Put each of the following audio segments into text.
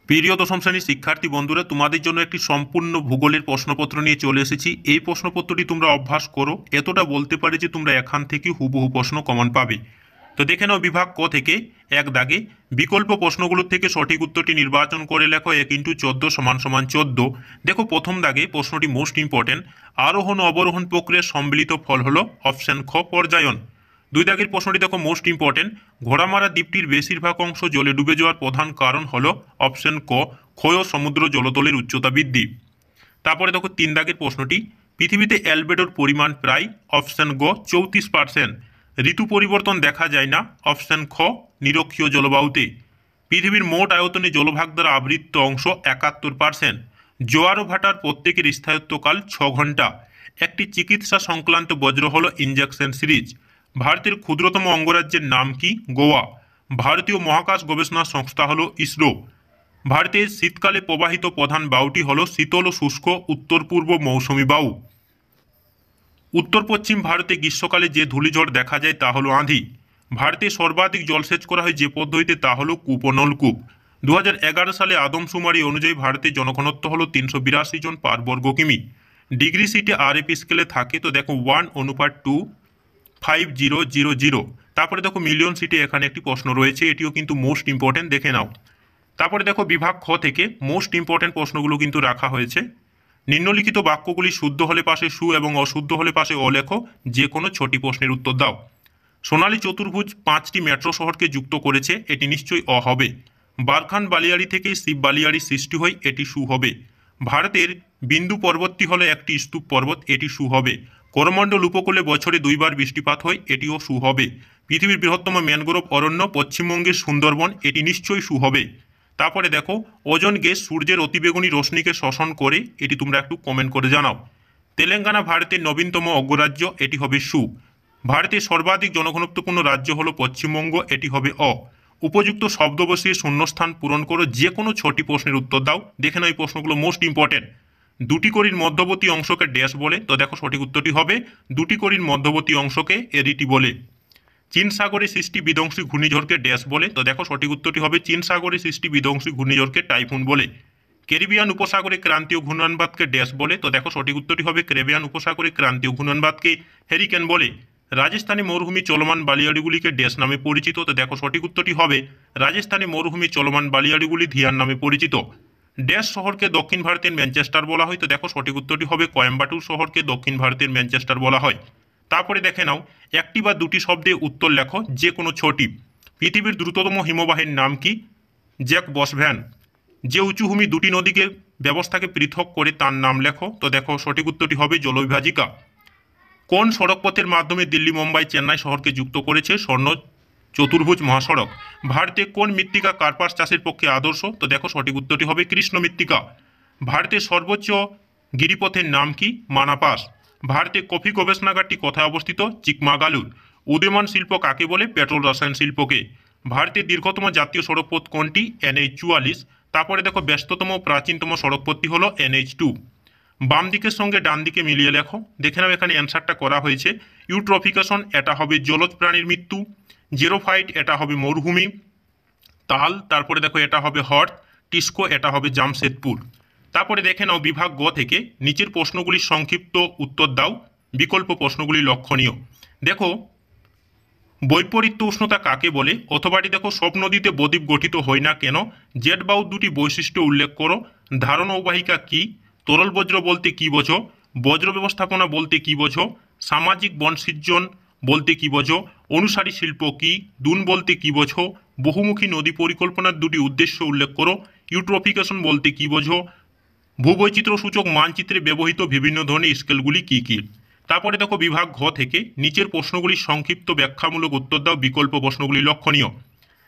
প্রিয় দশম শ্রেণীর শিক্ষার্থী বন্ধুরা, তোমাদের জন্য একটি সম্পূর্ণ ভূগোলের প্রশ্নপত্র নিয়ে চলে এসেছি। এই প্রশ্নপত্রটি তোমরা অভ্যাস করো, এতটা বলতে পারি যে তোমরা এখান থেকে হুবহু প্রশ্ন কমন পাবে। তো দেখে নাও বিভাগ ক থেকে এক দাগে বিকল্প প্রশ্নগুলোর থেকে সঠিক উত্তরটি নির্বাচন করে লেখো 1x14 = 14। দেখো প্রথম দাগে প্রশ্নটি মোস্ট ইম্পর্টেন্ট, আরোহণ অবরোহণ প্রক্রিয়ার সম্মিলিত ফল হলো অপশন খ পর্যায়ন। দুই দাগের প্রশ্নটি দেখো মোস্ট ইম্পর্টেন্ট, ঘোড়ামারা দ্বীপটির বেশিরভাগ অংশ জলে ডুবে যাওয়ার প্রধান কারণ হলো অপশন ক ক্ষয় সমুদ্র জলতলের উচ্চতা বৃদ্ধি। তারপরে দেখো তিন দাগের প্রশ্নটি, পৃথিবীতে অ্যালবেডোর পরিমাণ প্রায় অপশন গ 34%। ঋতু পরিবর্তন দেখা যায় না অপশন খ নিরক্ষীয় জলবায়ুতে। পৃথিবীর মোট আয়তনে জলভাগ দ্বারা আবৃত অংশ 71%। জোয়ার ও ভাটার প্রত্যেকের স্থায়িত্বকাল 6 ঘন্টা। একটি চিকিৎসা সংক্রান্ত বজ্র হলো ইনজেকশন সিরিজ। ভারতের ক্ষুদ্রতম অঙ্গরাজ্যের নাম কি? গোয়া। ভারতীয় মহাকাশ গবেষণা সংস্থা হলো ইসরো। ভারতের শীতকালে প্রবাহিত প্রধান বায়ুটি হল শীতল ও শুষ্ক উত্তর পূর্ব মৌসুমী বায়ু। উত্তর পশ্চিম ভারতে গ্রীষ্মকালে যে ধূলিঝড় দেখা যায় তা হলো আঁধি। ভারতে সর্বাধিক জলসেচ করা হয় যে পদ্ধতিতে তা হলো কূপ ও নলকূপ। 2011 সালে আদমশুমারি অনুযায়ী ভারতের জনঘনত্ব হলো 382 জন পার বর্গ কিমি। ডিগ্রি সিটে RF স্কেলে থাকে, তো দেখো 1:25000। তারপরে দেখো মিলিয়ন সিটে এখানে একটি প্রশ্ন রয়েছে, এটিও কিন্তু মোস্ট ইম্পর্টেন্ট, দেখে নাও। তারপরে দেখো বিভাগ খ থেকে মোস্ট ইম্পর্টেন্ট প্রশ্নগুলো কিন্তু রাখা হয়েছে। নিম্নলিখিত বাক্যগুলি শুদ্ধ হলে পাশে সু এবং অশুদ্ধ হলে পাশে অ লেখো, যে কোনো 6টি প্রশ্নের উত্তর দাও। সোনালী চতুর্ভুজ 5টি মেট্রো শহরকে যুক্ত করেছে, এটি নিশ্চয়ই অ হবে। বারখান বালিয়াড়ি থেকে শিব বালিয়াড়ি সৃষ্টি হয়, এটি সু হবে। ভারতের বিন্দু পর্বতটি হলো একটি স্তূপ পর্বত, এটি সু হবে। করমণ্ডল উপকূলে বছরে 2বার বৃষ্টিপাত হয়, এটিও সু হবে। পৃথিবীর বৃহত্তম ম্যানগ্রোভ অরণ্য পশ্চিমবঙ্গের সুন্দরবন, এটি নিশ্চয়ই সু হবে। তারপরে দেখো ওজোন গ্যাস সূর্যের অতিবেগুনি রশ্মিকে শোষণ করে, এটি তোমরা একটু কমেন্ট করে জানাও। তেলেঙ্গানা ভারতের নবীনতম অঙ্গরাজ্য, এটি হবে সু। ভারতের সর্বাধিক জনঘনত্বপূর্ণ রাজ্য হলো পশ্চিমবঙ্গ, এটি হবে অ। উপযুক্ত শব্দ বসিয়ে শূন্যস্থান পূরণ করো, যে কোনো 6টি প্রশ্নের উত্তর দাও। দেখে নাও এই প্রশ্নগুলো মোস্ট ইম্পর্টেন্ট। দুটি কড়ির মধ্যবর্তী অংশকে ড্যাশ বলে, তো দেখো সঠিক উত্তরটি হবে দুটি কড়ির মধ্যবর্তী অংশকে এরিটি বলে। চীন সাগরে সৃষ্টি বিধ্বংসী ঘূর্ণিঝড়কে ড্যাশ বলে, তো দেখো সঠিক উত্তরটি হবে চীন সাগরে সৃষ্টি বিধ্বংসী ঘূর্ণিঝড়কে টাইফুন বলে। ক্যারিবিয়ান উপসাগরে ক্রান্তীয় ঘূর্ণয়নবাদকে ড্যাশ বলে, তো দেখো সঠিক উত্তরটি হবে ক্যারিবিয়ান উপসাগরে ক্রান্তীয় ঘূর্ণয়নবাদকে হ্যারিকেন বলে। রাজস্থানে মরুভূমি চলমান বালিয়াড়িগুলিকে ড্যাশ নামে পরিচিত, তো দেখো সঠিক উত্তরটি হবে রাজস্থানে মরুভূমি চলমান বালিয়াড়িগুলি ধিয়ান নামে পরিচিত। ড্যাশ শহরকে দক্ষিণ ভারতের ম্যানচেস্টার বলা হয়, তো দেখো সঠিক উত্তরটি হবে কোয়েম্বাটুর শহরকে দক্ষিণ ভারতের ম্যানচেস্টার বলা হয়। তারপরে দেখে নাও একটি বা দুটি শব্দে উত্তর লেখো, যে কোনো 6টি। পৃথিবীর দ্রুততম হিমবাহের নাম কি? জ্যাক বসভ্যান। যে উঁচুভূমি দুটি নদীকে ব্যবস্থাকে পৃথক করে তার নাম লেখো, তো দেখো সঠিক উত্তরটি হবে জলবিভাজিকা। কোন সড়কপথের মাধ্যমে দিল্লি মুম্বাই চেন্নাই শহরকে যুক্ত করেছে? স্বর্ণ চতুর্ভুজ মহাসড়ক। ভারতে কোন মৃত্তিকা কার্পাস চাষের পক্ষে আদর্শ? তো দেখো সঠিক উত্তরটি হবে কৃষ্ণ মৃত্তিকা। ভারতের সর্বোচ্চ গিরিপথের নাম কি? মানাপাস। ভারতে কফি গবেষণাগারটি কোথায় অবস্থিত? চিকমাগালুর। উদীয়মান শিল্প কাকে বলে? পেট্রোল রসায়ন শিল্পকে। ভারতের দীর্ঘতম জাতীয় সড়কপথ কোনটি? NH-44। তারপরে দেখো ব্যস্ততম প্রাচীনতম সড়কপথটি হলো NH-2। বাম দিকের সঙ্গে ডান দিকে মিলিয়ে লেখো। দেখে নাও এখানে অ্যান্সারটা করা হয়েছে। ইউট্রফিকেশন, এটা হবে জলজ প্রাণীর মৃত্যু। জেরোফাইট, এটা হবে মরুভূমি। তাল, তারপরে দেখো এটা হবে হর্ট। টিস্কো, এটা হবে জামশেদপুর। তারপরে দেখে নাও বিভাগ গ থেকে নিচের প্রশ্নগুলির সংক্ষিপ্ত উত্তর দাও। বিকল্প প্রশ্নগুলি লক্ষণীয়। দেখো বৈপরীত্য উষ্ণতা কাকে বলে? অথবাটি দেখো সব নদীতে বদ্বীপ গঠিত হয় না কেন? জেট বায়ু দুটি বৈশিষ্ট্য উল্লেখ করো। ধারণ অববাহিকা কি? তরল বজ্র বলতে কি বোঝো? বজ্র ব্যবস্থাপনা বলতে কি বোঝো? সামাজিক বনসৃজন বলতে কি বোঝো? অনুসারী শিল্প কি? দুন বলতে কি বোঝো? বহুমুখী নদী পরিকল্পনার দুটি উদ্দেশ্য উল্লেখ করো। ইউট্রফিকেশন বলতে কি বোঝো? ভূবৈচিত্র্য সূচক মানচিত্রে ব্যবহৃত বিভিন্ন ধরনের স্কেলগুলি কি কি? তারপরে দেখো বিভাগ ঘ থেকে নিচের প্রশ্নগুলির সংক্ষিপ্ত ব্যাখ্যামূলক উত্তর দাও। বিকল্প প্রশ্নগুলি লক্ষণীয়।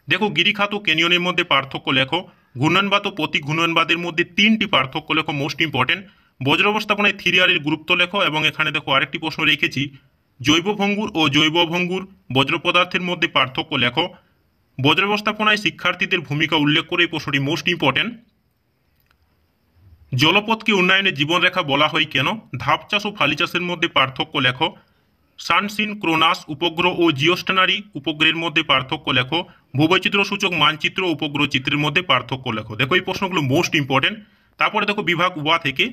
দেখো গিরিখাত ও ক্যানিয়নের মধ্যে পার্থক্য লেখো। ঘূর্ণয়নবাদ ও প্রতি ঘূর্ণয়নবাদের মধ্যে 3টি পার্থক্য লেখো, মোস্ট ইম্পর্টেন্ট। বজ্র অবস্থাপনায় 3R এর গুরুত্ব লেখো, এবং এখানে দেখো আরেকটি প্রশ্ন রেখেছি, জৈব ভঙ্গুর ও জৈব অভঙ্গুর বজ্র পদার্থের মধ্যে পার্থক্য লেখো। বজ্র ব্যবস্থাপনায় শিক্ষার্থীদের ভূমিকা উল্লেখ করে এই প্রশ্নটি মোস্ট ইম্পর্টেন্ট। জলপথকে উন্নয়নের জীবনরেখা বলা হয় কেন? ধাপ চাষ ও ফালি চাষের মধ্যে পার্থক্য লেখো। সানসিন ক্রোনাস উপগ্রহ ও জিওস্টেনারি উপগ্রহের মধ্যে পার্থক্য লেখো। ভূবৈচিত্র্য সূচক মানচিত্র ও উপগ্রহ চিত্রের মধ্যে পার্থক্য লেখো। দেখো এই প্রশ্নগুলো মোস্ট ইম্পর্টেন্ট। তারপরে দেখো বিভাগ ওয়া থেকে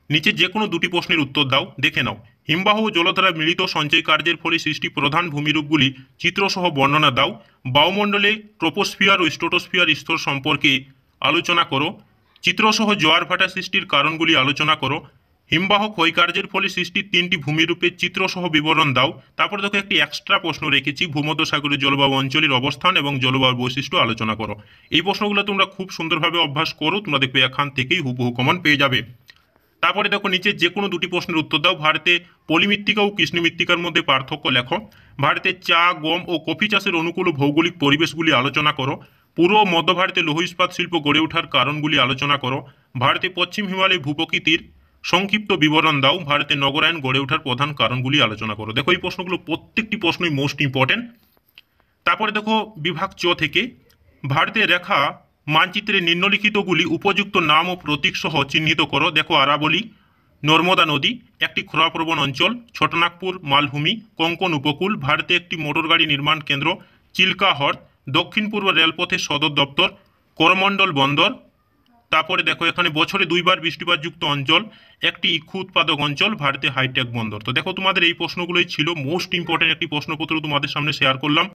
নিচে যে কোনো দুটি প্রশ্নের উত্তর দাও, দেখে নাও। হিমবাহ ও জলধারা মিলিত সঞ্চয় কার্যের ফলে সৃষ্টি প্রধান ভূমিরূপগুলি চিত্রসহ বর্ণনা দাও। বায়ুমণ্ডলে ট্রোপোস্ফিয়ার ও স্ট্র্যাটোস্ফিয়ার স্তর সম্পর্কে আলোচনা করো। চিত্রসহ জোয়ার ভাটা সৃষ্টির কারণগুলি আলোচনা করো। হিমবাহ ক্ষয়কার্যের ফলে সৃষ্টির তিনটি ভূমিরূপের চিত্রসহ বিবরণ দাও। তারপরে দেখো একটি এক্সট্রা প্রশ্ন রেখেছি, ভূমধ্যসাগরীয় জলবায়ু অঞ্চলের অবস্থান এবং জলবায়ুর বৈশিষ্ট্য আলোচনা করো। এই প্রশ্নগুলো তোমরা খুব সুন্দরভাবে অভ্যাস করো, তোমরা দেখবে এখান থেকেই হুবহু কমন পেয়ে যাবে। তারপরে দেখো নিচে যে কোনো দুটি প্রশ্নের উত্তর দাও। ভারতে পলিমৃত্তিকা ও কৃষ্ণ মৃত্তিকার মধ্যে পার্থক্য লেখো। ভারতে চা, গম ও কফি চাষের অনুকূল ভৌগোলিক পরিবেশগুলি আলোচনা করো। পূর্ব ও মধ্য ভারতে লৌহ ইস্পাত শিল্প গড়ে ওঠার কারণগুলি আলোচনা করো। ভারতে পশ্চিম হিমালয় ভূপ্রকৃতির সংক্ষিপ্ত বিবরণ দাও। ভারতে নগরায়ণ গড়ে ওঠার প্রধান কারণগুলি আলোচনা করো। দেখো এই প্রশ্নগুলো প্রত্যেকটি প্রশ্নই মোস্ট ইম্পর্টেন্ট। তারপরে দেখো বিভাগ চ থেকে ভারতের রেখা মানচিত্রে নিম্নলিখিতগুলি উপযুক্ত নাম ও প্রতীক সহ চিহ্নিত করো। দেখো আরাবলী, নর্মদা নদী, একটি খরাপ্রবণ অঞ্চল, ছোটনাগপুর মালভূমি, কোঙ্কণ উপকূল, ভারতে একটি মোটরগাড়ি নির্মাণ কেন্দ্র, চিল্কা হ্রদ, দক্ষিণ পূর্ব রেলপথের সদর দপ্তর, করমণ্ডল বন্দর। তারপরে দেখো এখানে বছরে 2বার বৃষ্টিপাতযুক্ত অঞ্চল, একটি ইক্ষু উৎপাদক অঞ্চল, ভারতে হাইটেক বন্দর। তো দেখো তোমাদের এই প্রশ্নগুলোই ছিল মোস্ট ইম্পর্টেন্ট একটি প্রশ্নপত্র তোমাদের সামনে শেয়ার করলাম।